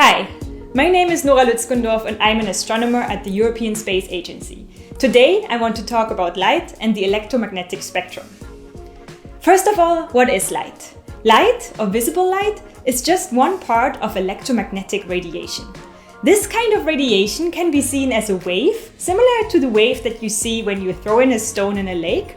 Hi, my name is Nora Lützgendorf and I'm an astronomer at the European Space Agency. Today I want to talk about light and the electromagnetic spectrum. First of all, what is light? Light, or visible light, is just one part of electromagnetic radiation. This kind of radiation can be seen as a wave, similar to the wave that you see when you throw in a stone in a lake,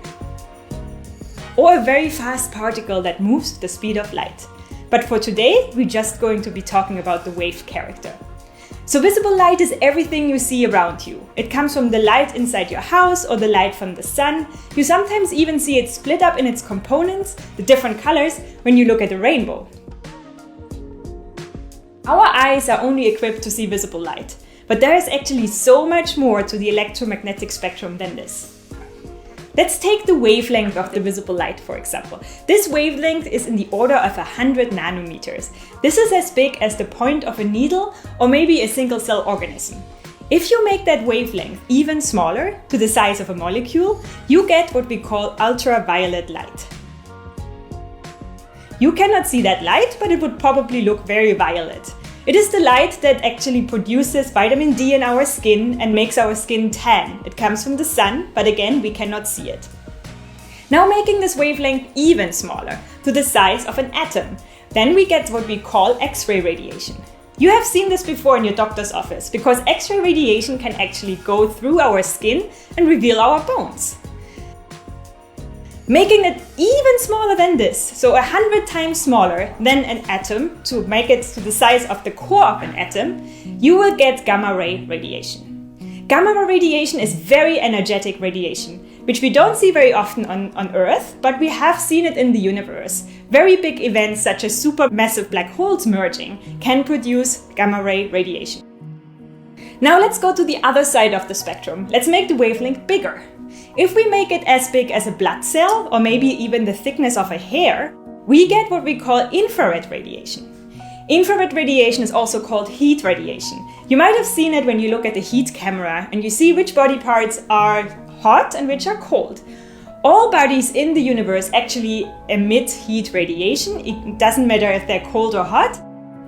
or a very fast particle that moves with the speed of light. But for today, we're just going to be talking about the wave character. So visible light is everything you see around you. It comes from the light inside your house or the light from the sun. You sometimes even see it split up in its components, the different colors, when you look at a rainbow. Our eyes are only equipped to see visible light, but there is actually so much more to the electromagnetic spectrum than this. Let's take the wavelength of the visible light, for example. This wavelength is in the order of 100 nanometers. This is as big as the point of a needle or maybe a single-cell organism. If you make that wavelength even smaller, to the size of a molecule, you get what we call ultraviolet light. You cannot see that light, but it would probably look very violet. It is the light that actually produces vitamin D in our skin and makes our skin tan. It comes from the sun, but again, we cannot see it. Now making this wavelength even smaller, to the size of an atom, then we get what we call X-ray radiation. You have seen this before in your doctor's office, because X-ray radiation can actually go through our skin and reveal our bones. Making it even smaller than this, so 100 times smaller than an atom, to make it to the size of the core of an atom, you will get gamma ray radiation. Gamma ray radiation is very energetic radiation, which we don't see very often on Earth, but we have seen it in the universe. Very big events such as supermassive black holes merging can produce gamma ray radiation. Now let's go to the other side of the spectrum. Let's make the wavelength bigger. If we make it as big as a blood cell, or maybe even the thickness of a hair, we get what we call infrared radiation. Infrared radiation is also called heat radiation. You might have seen it when you look at the heat camera and you see which body parts are hot and which are cold. All bodies in the universe actually emit heat radiation. It doesn't matter if they're cold or hot.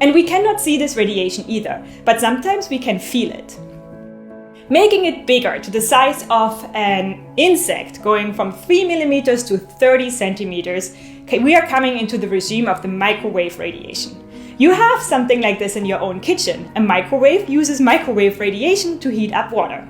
And we cannot see this radiation either, but sometimes we can feel it. Making it bigger, to the size of an insect, going from 3 millimeters to 30 centimeters, we are coming into the regime of the microwave radiation. You have something like this in your own kitchen. A microwave uses microwave radiation to heat up water.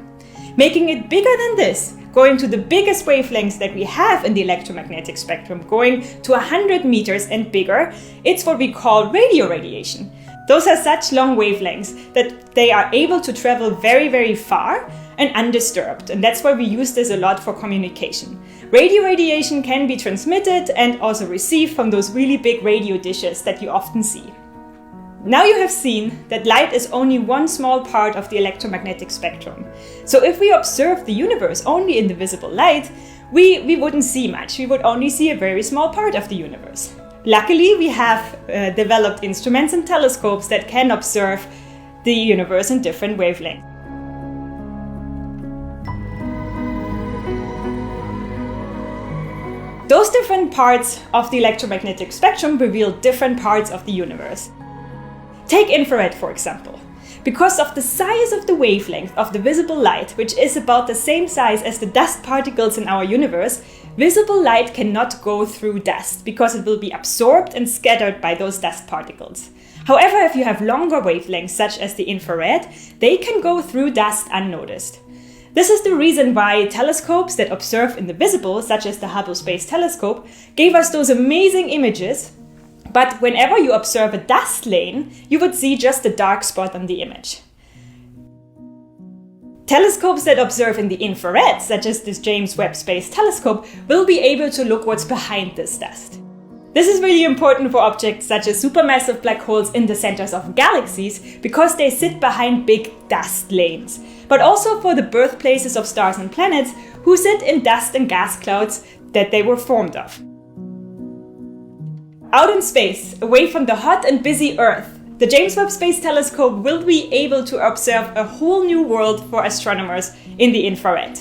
Making it bigger than this, going to the biggest wavelengths that we have in the electromagnetic spectrum, going to 100 meters and bigger, it's what we call radio radiation. Those are such long wavelengths that they are able to travel very, very far and undisturbed. And that's why we use this a lot for communication. Radio radiation can be transmitted and also received from those really big radio dishes that you often see. Now you have seen that light is only one small part of the electromagnetic spectrum. So if we observe the universe only in the visible light, we wouldn't see much. We would only see a very small part of the universe. Luckily, we have developed instruments and telescopes that can observe the universe in different wavelengths. Those different parts of the electromagnetic spectrum reveal different parts of the universe. Take infrared, for example. Because of the size of the wavelength of the visible light, which is about the same size as the dust particles in our universe, visible light cannot go through dust because it will be absorbed and scattered by those dust particles. However, if you have longer wavelengths, such as the infrared, they can go through dust unnoticed. This is the reason why telescopes that observe in the visible, such as the Hubble Space Telescope, gave us those amazing images. But whenever you observe a dust lane, you would see just a dark spot on the image. Telescopes that observe in the infrared, such as this James Webb Space Telescope, will be able to look what's behind this dust. This is really important for objects such as supermassive black holes in the centers of galaxies, because they sit behind big dust lanes, but also for the birthplaces of stars and planets who sit in dust and gas clouds that they were formed of. Out in space, away from the hot and busy Earth, the James Webb Space Telescope will be able to observe a whole new world for astronomers in the infrared.